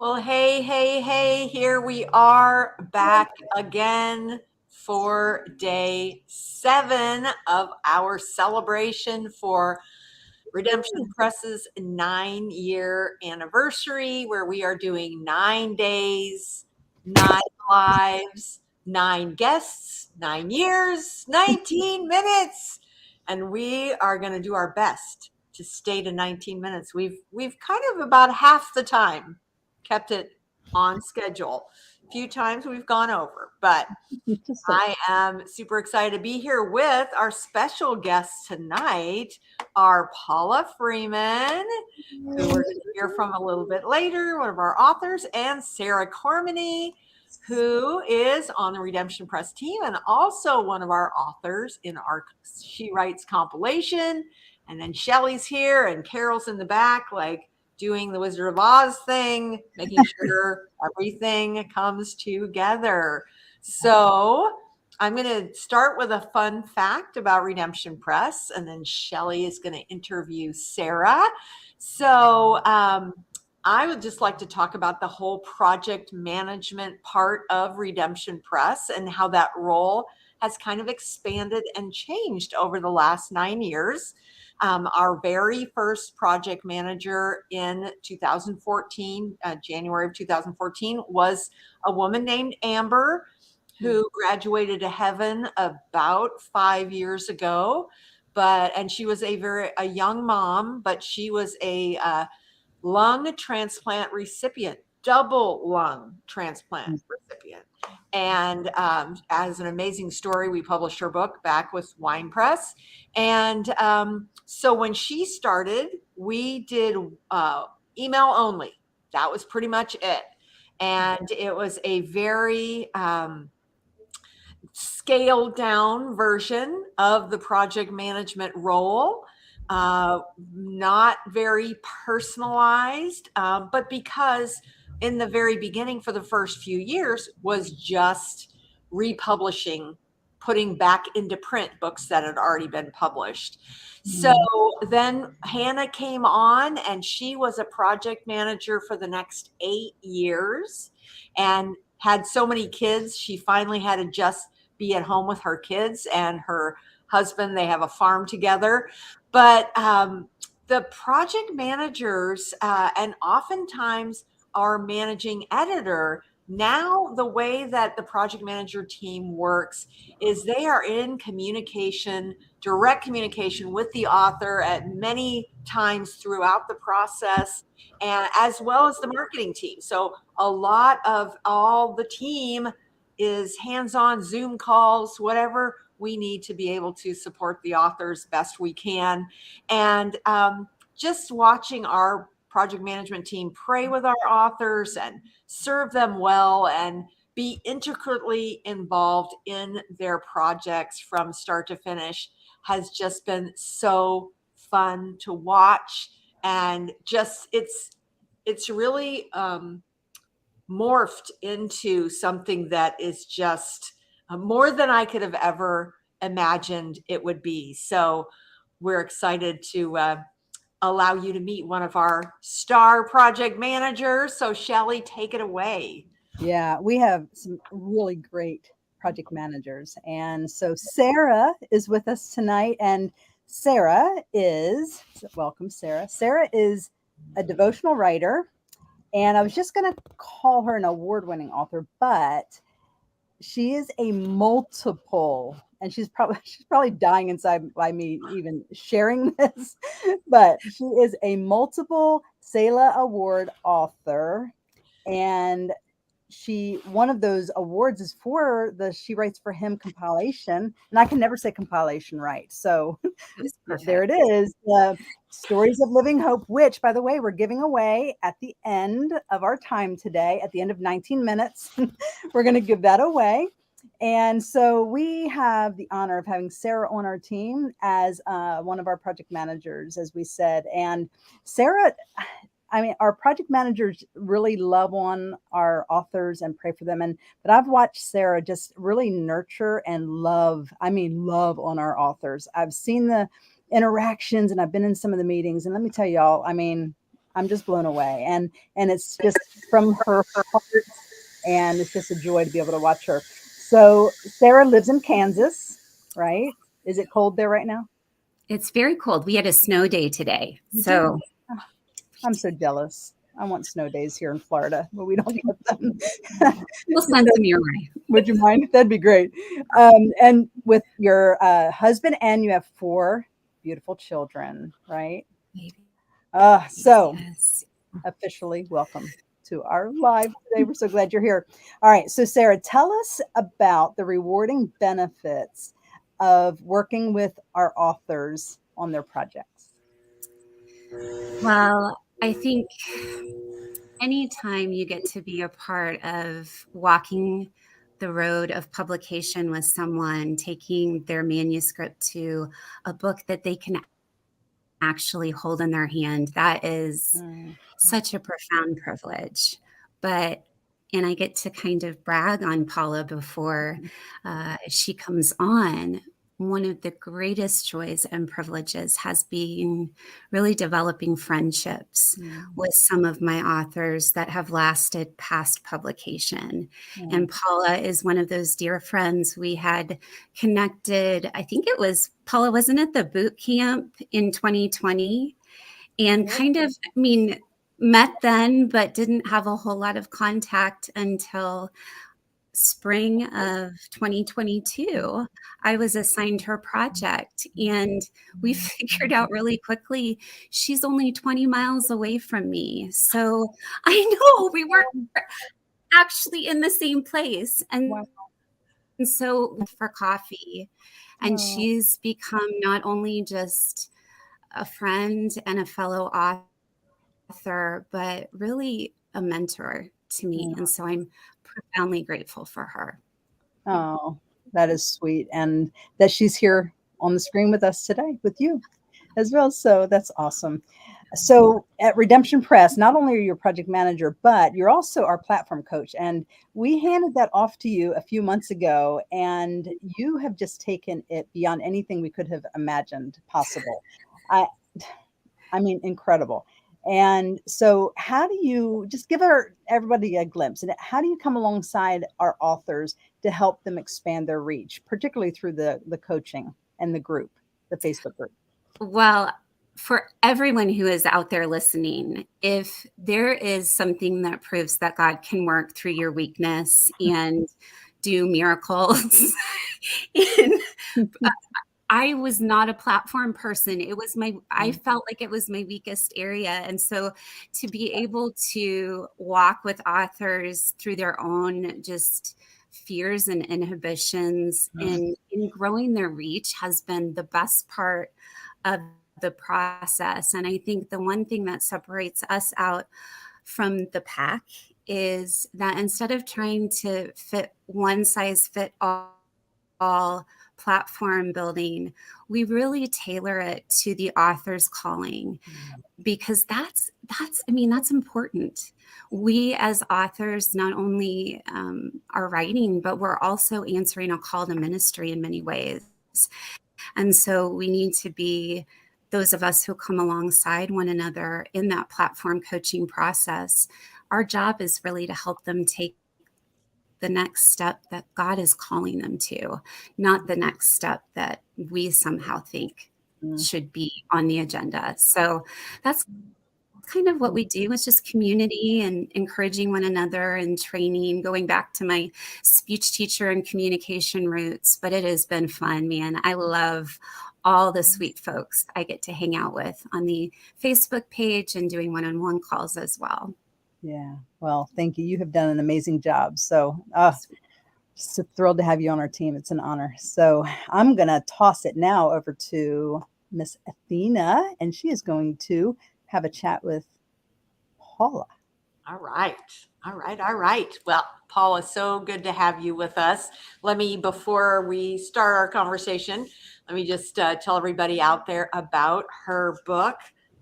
Well, hey, here we are back again for day 7 of our celebration for Redemption Press's 9-year anniversary, where we are doing 9 days, 9 lives, 9 guests, 9 years, 19 minutes. And we are going to do our best to stay to 19 minutes. We've kind of about half the time kept it on schedule. A few times we've gone over, but I am super excited to be here with our special guest tonight, our Paula Freeman, who we're going to hear from a little bit later, one of our authors, and SARA CORMANY, who is on the Redemption Press team and also one of our authors in our She Writes compilation. And then Shelly's here and Carol's in the back, like doing the Wizard of Oz thing, making sure everything comes together. So I'm going to start with a fun fact about Redemption Press, and then Shelly is going to interview SARA. So I would just like to talk about the whole project management part of Redemption Press and how that role has kind of expanded and changed over the last 9 years. Our very first project manager in 2014, January of 2014, was a woman named Amber, who graduated to heaven about 5 years ago. And she was a young mom, but she was a lung transplant recipient, double lung transplant recipient. And as an amazing story, we published her book back with Wine Press. And so when she started, we did email only. That was pretty much it. And it was a very scaled down version of the project management role. Not very personalized, but because in the very beginning for the first few years was just republishing, putting back into print books that had already been published. So then Hannah came on and she was a project manager for the next 8 years and had so many kids. She finally had to just be at home with her kids and her husband. They have a farm together. But the project managers and oftentimes our managing editor, now the way that the project manager team works is they are in communication, direct communication with the author at many times throughout the process, and as well as the marketing team. So a lot of all the team is hands-on Zoom calls, whatever we need to be able to support the authors best we can. And just watching our project management team pray with our authors and serve them well and be intricately involved in their projects from start to finish has just been so fun to watch. And just it's really morphed into something that is just more than I could have ever imagined it would be. So we're excited to allow you to meet one of our star project managers. So Shelly, take it away. Yeah, we have some really great project managers. And so SARA is with us tonight. And welcome, SARA. SARA is a devotional writer. And I was just going to call her an award-winning author, but she is a multiple, and she's probably dying inside by me even sharing this, but she is a multiple SALA Award author. And one of those awards is for the She Writes for Him compilation, and I can never say compilation right. So there it is, the Stories of Living Hope, which, by the way, we're giving away at the end of our time today, at the end of 19 minutes. We're going to give that away. And so we have the honor of having SARA on our team as one of our project managers, as we said. And SARA, our project managers really love on our authors and pray for them. But I've watched SARA just really nurture and love on our authors. I've seen the interactions and I've been in some of the meetings. And let me tell y'all, I'm just blown away. And it's just from her heart, and it's just a joy to be able to watch her. So Sarah lives in Kansas, right? Is it cold there right now? It's very cold. We had a snow day today. You do. So Ah, I'm so jealous. I want snow days here in Florida, but we don't get them. we'll send some your way. Would you mind? That'd be great. And with your husband, and you have 4 beautiful children, right? So Yes. officially welcome to our live today. We're so glad you're here. All right. So, Sarah, tell us about the rewarding benefits of working with our authors on their projects. Well, I think anytime you get to be a part of walking the road of publication with someone, taking their manuscript to a book that they can actually hold in their hand, that is such a profound privilege. And I get to kind of brag on Paula before she comes on. One of the greatest joys and privileges has been really developing friendships with some of my authors that have lasted past publication. And Paula is one of those dear friends. We had connected, I think it was, Paula, wasn't it the boot camp in 2020? And kind of, I mean, met then, but didn't have a whole lot of contact until spring of 2022. I was assigned her project, and we figured out really quickly she's only 20 miles away from me. So I know we weren't actually in the same place. And so for coffee, and she's become not only just a friend and a fellow author, but really a mentor to me. And so I'm profoundly grateful for her. Oh, that is sweet. And that she's here on the screen with us today with you as well. So that's awesome. So at Redemption Press, not only are you a project manager, but you're also our platform coach. And we handed that off to you a few months ago, and you have just taken it beyond anything we could have imagined possible. I mean, incredible. And so how do you just give everybody a glimpse? And how do you come alongside our authors to help them expand their reach, particularly through the coaching and the group, the Facebook group? Well, for everyone who is out there listening, if there is something that proves that God can work through your weakness and do miracles, and I was not a platform person. It was I felt like it was my weakest area. And so to be able to walk with authors through their own just fears and inhibitions and in growing their reach has been the best part of the process. And I think the one thing that separates us out from the pack is that instead of trying to fit one size fit all platform building, we really tailor it to the author's calling, because that's important. We as authors not only are writing, but we're also answering a call to ministry in many ways. And so we need to be those of us who come alongside one another in that platform coaching process. Our job is really to help them take the next step that God is calling them to, not the next step that we somehow think should be on the agenda. So that's kind of what we do. It's just community and encouraging one another and training, going back to my speech teacher and communication roots. But it has been fun, man. I love all the sweet folks I get to hang out with on the Facebook page and doing one-on-one calls as well. Yeah. Well, thank you. You have done an amazing job. So just thrilled to have you on our team. It's an honor. So I'm going to toss it now over to Miss Athena, and she is going to have a chat with Paula. All right. All right. All right. Well, Paula, so good to have you with us. Before we start our conversation, let me just tell everybody out there about her book,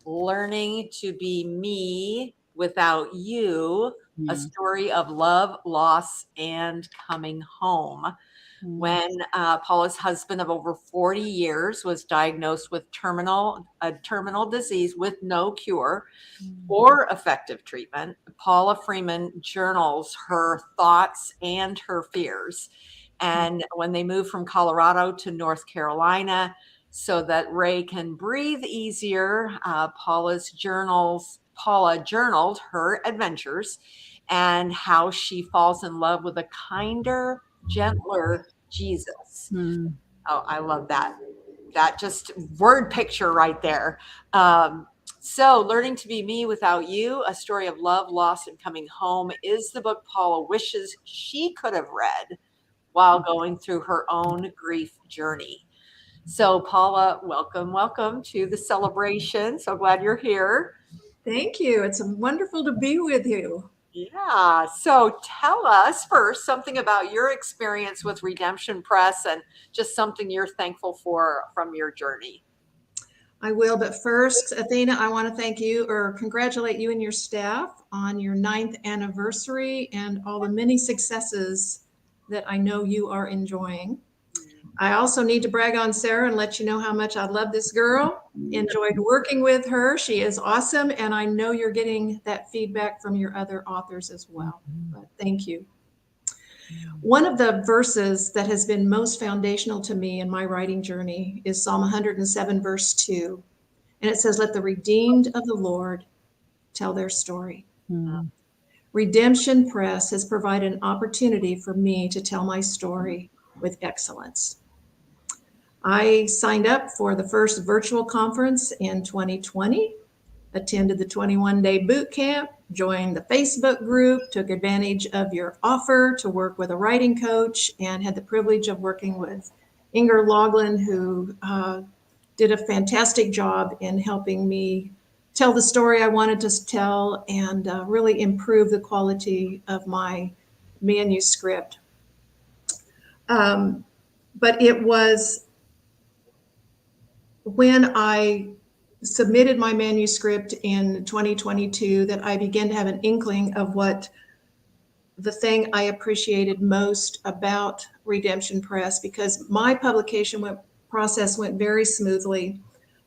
Learning to Be Me Without You, a story of love, loss, and coming home. when Paula's husband of over 40 years was diagnosed with a terminal disease with no cure or effective treatment. Paula Freeman journals her thoughts and her fears. And when they moved from Colorado to North Carolina so that Ray can breathe easier, Paula journaled her adventures and how she falls in love with a kinder, gentler Jesus. Oh, I love that. That just word picture right there. So, Learning to Be Me Without You, a story of love, loss, and coming home, is the book Paula wishes she could have read while going through her own grief journey. So, Paula, welcome to the celebration. So glad you're here. Thank you. It's wonderful to be with you. Yeah. So tell us first something about your experience with Redemption Press and just something you're thankful for from your journey. I will, but first, Athena, I want to thank you or congratulate you and your staff on your 9th anniversary and all the many successes that I know you are enjoying. I also need to brag on Sarah and let you know how much I love this girl. Enjoyed working with her. She is awesome, and I know you're getting that feedback from your other authors as well. But thank you. One of the verses that has been most foundational to me in my writing journey is Psalm 107, verse 2. And it says, "Let the redeemed of the Lord tell their story." Redemption Press has provided an opportunity for me to tell my story with excellence. I signed up for the first virtual conference in 2020, attended the 21-day boot camp, joined the Facebook group, took advantage of your offer to work with a writing coach, and had the privilege of working with Inger Loughlin, who did a fantastic job in helping me tell the story I wanted to tell and really improve the quality of my manuscript. But it was when I submitted my manuscript in 2022 that I began to have an inkling of what the thing I appreciated most about Redemption Press, because my publication process went very smoothly.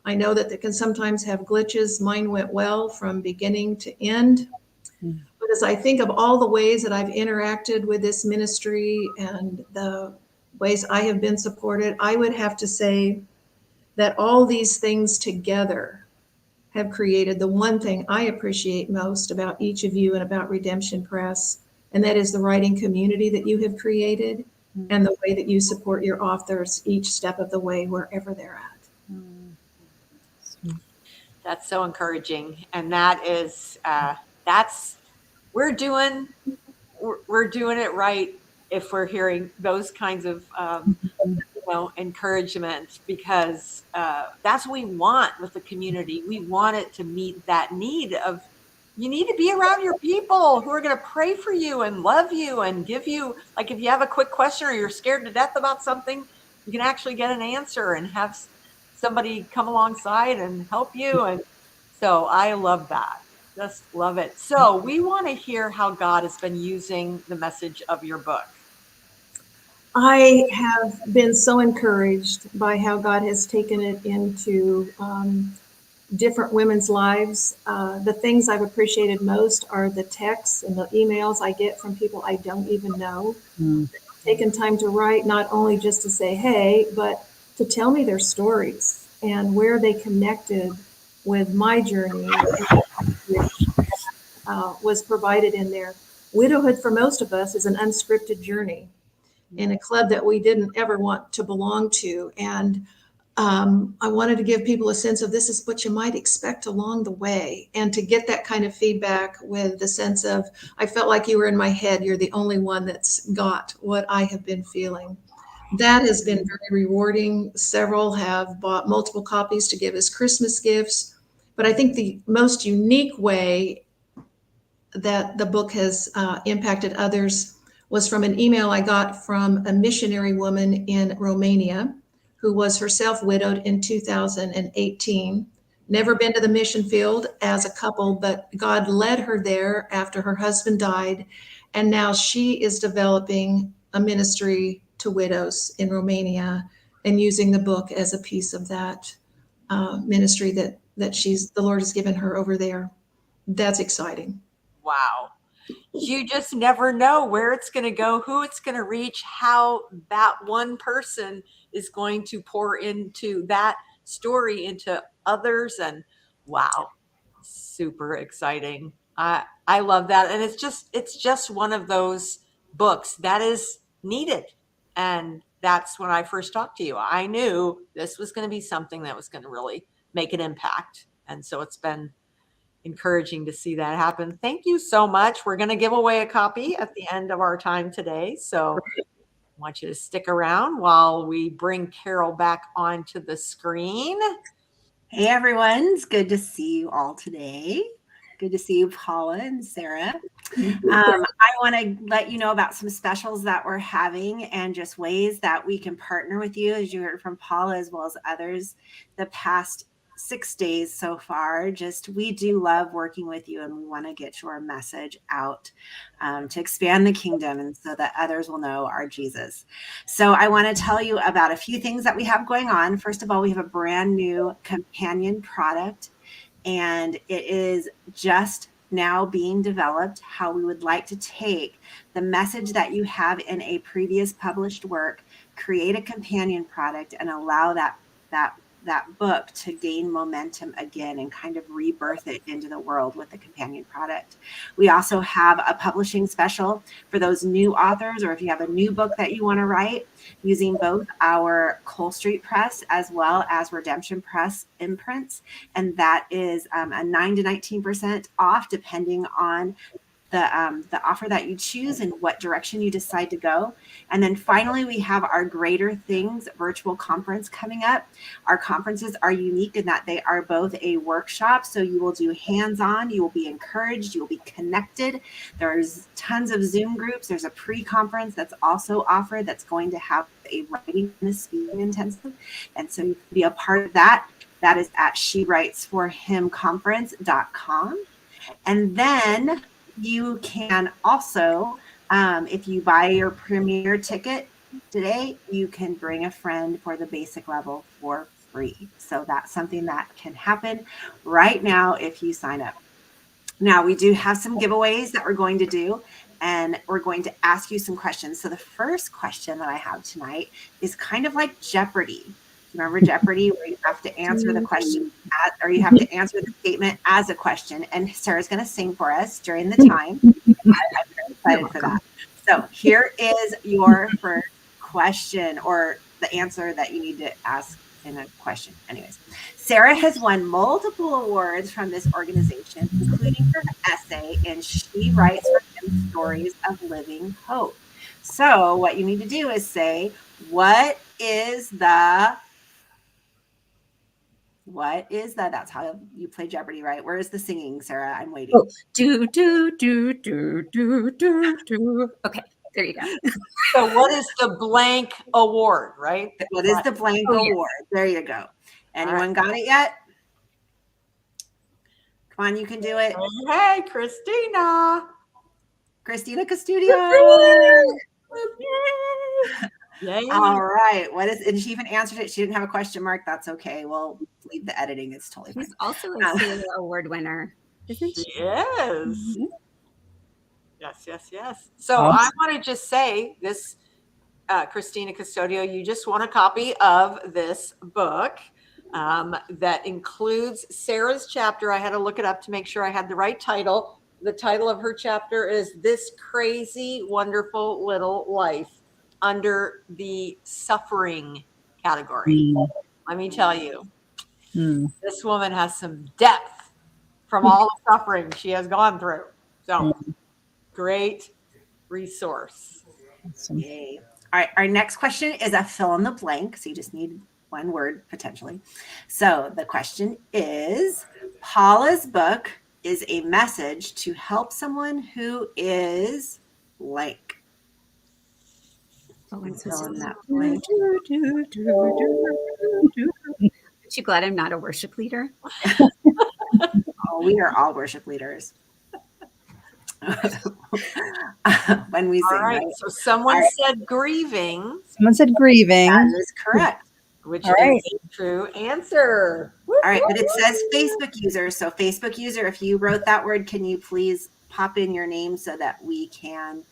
I know that they can sometimes have glitches. Mine went well from beginning to end. But as I think of all the ways that I've interacted with this ministry and the ways I have been supported, I would have to say that all these things together have created the one thing I appreciate most about each of you and about Redemption Press, and that is the writing community that you have created and the way that you support your authors each step of the way, wherever they're at. That's so encouraging. And that is, we're doing it right if we're hearing those kinds of, encouragement, because that's what we want with the community. We want it to meet that need of, you need to be around your people who are going to pray for you and love you and give you, like, if you have a quick question or you're scared to death about something, you can actually get an answer and have somebody come alongside and help you. And so I love that. Just love it. So we want to hear how God has been using the message of your book. I have been so encouraged by how God has taken it into different women's lives. The things I've appreciated most are the texts and the emails I get from people I don't even know. Taken time to write, not only just to say, hey, but to tell me their stories and where they connected with my journey, which was provided in there. Widowhood for most of us is an unscripted journey in a club that we didn't ever want to belong to. And I wanted to give people a sense of this is what you might expect along the way, and to get that kind of feedback with the sense of, I felt like you were in my head. You're the only one that's got what I have been feeling. That has been very rewarding. Several have bought multiple copies to give as Christmas gifts. But I think the most unique way that the book has impacted others was from an email I got from a missionary woman in Romania who was herself widowed in 2018. Never been to the mission field as a couple, but God led her there after her husband died. And now she is developing a ministry to widows in Romania and using the book as a piece of that ministry that the Lord has given her over there. That's exciting. Wow. You just never know where it's going to go, who it's going to reach, how that one person is going to pour into that story into others. And wow, super exciting. I love that. And it's just one of those books that is needed. And that's when I first talked to you. I knew this was going to be something that was going to really make an impact. And so it's been encouraging to see that happen. Thank you so much. We're going to give away a copy at the end of our time today. So I want you to stick around while we bring Carol back onto the screen. Hey, everyone. It's good to see you all today. Good to see you, Paula and Sarah. I want to let you know about some specials that we're having and just ways that we can partner with you, as you heard from Paula as well as others the past 6 days so far. We do love working with you, and we want to get your message out to expand the kingdom and so that others will know our Jesus. So I want to tell you about a few things that we have going on. First of all, we have a brand new companion product, and it is just now being developed how we would like to take the message that you have in a previous published work, create a companion product, and allow that book to gain momentum again and kind of rebirth it into the world with the companion product. We also have a publishing special for those new authors, or if you have a new book that you want to write, using both our Cole Street Press as well as Redemption Press imprints. And that is a 9 to 19% off depending on the offer that you choose and what direction you decide to go. And then finally, we have our Greater Things virtual conference coming up. Our conferences are unique in that they are both a workshop. So you will do hands-on, you will be encouraged, you will be connected. There's tons of Zoom groups. There's a pre-conference that's also offered that's going to have a writing and a speaking intensive. And so you can be a part of that. That is at shewritesforhimconference.com. And then you can also, if you buy your premier ticket today, you can bring a friend for the basic level for free. So that's something that can happen right now if you sign up. Now, we do have some giveaways that we're going to do, and we're going to ask you some questions. So the first question that I have tonight is kind of like Jeopardy. Remember Jeopardy, where you have to answer the question or you have to answer the statement as a question. And Sarah's going to sing for us during the time. I'm very excited for that. So here is your first question, or the answer that you need to ask in a question. Anyways, Sarah has won multiple awards from this organization, including her essay in She Writes for Him Stories of Living Hope. So what you need to do is say, what is the, that's how you play Jeopardy, right? Where is the singing, Sarah? I'm waiting. Oh, do, do, do, do, do, do, do. Okay, there you go. So what is the blank award, right? What is the blank award? There you go. Anyone got it yet? Come on, you can do it. Hey, Christina. Christina Custodio. Yay. All right. What is, and she even answered it. She didn't have a question mark. That's okay. We'll leave the editing. It's totally fine. She's also a Sailor Award winner, isn't she? She is. Mm-hmm. Yes. So I want to just say this, Christina Custodio, you just won a copy of this book that includes Sarah's chapter. I had to look it up to make sure I had the right title. The title of her chapter is This Crazy, Wonderful Little Life, under the suffering category. Let me tell you, this woman has some depth from all the suffering she has gone through. So great resource. Awesome. Yay. All right. Our next question is a fill in the blank. So you just need one word potentially. So the question is, Paula's book is a message to help someone who is blank. Aren't you glad I'm not a worship leader? Oh, we are all worship leaders. when we All sing, right. right? So someone All right. said grieving, Someone said grieving. That is correct. which All is right. a true answer. All right, but it says Facebook user. So Facebook user, if you wrote that word, can you please pop in your name so that we can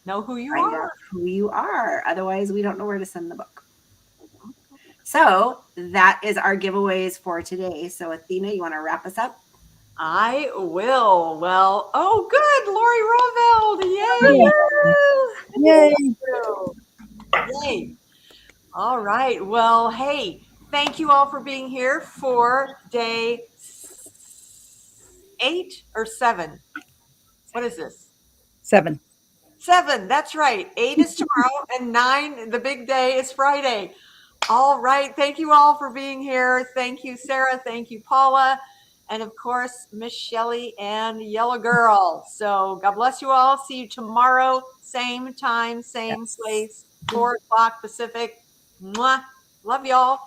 Know who you find are. out who you are? Otherwise, we don't know where to send the book. So that is our giveaways for today. So Athena, you want to wrap us up? I will. Well, oh, good. Lori Roveld. Yay. Yay. Yay. All right. Well, hey, thank you all for being here for day 8 or 7. What is this? 7. 7. That's right. 8 is tomorrow and 9, the big day, is Friday. All right. Thank you all for being here. Thank you, Sarah. Thank you, Paula. And of course, Miss Shelley and Yellow Girl. So God bless you all. See you tomorrow. Same time, same place, 4 o'clock Pacific. Mwah. Love y'all.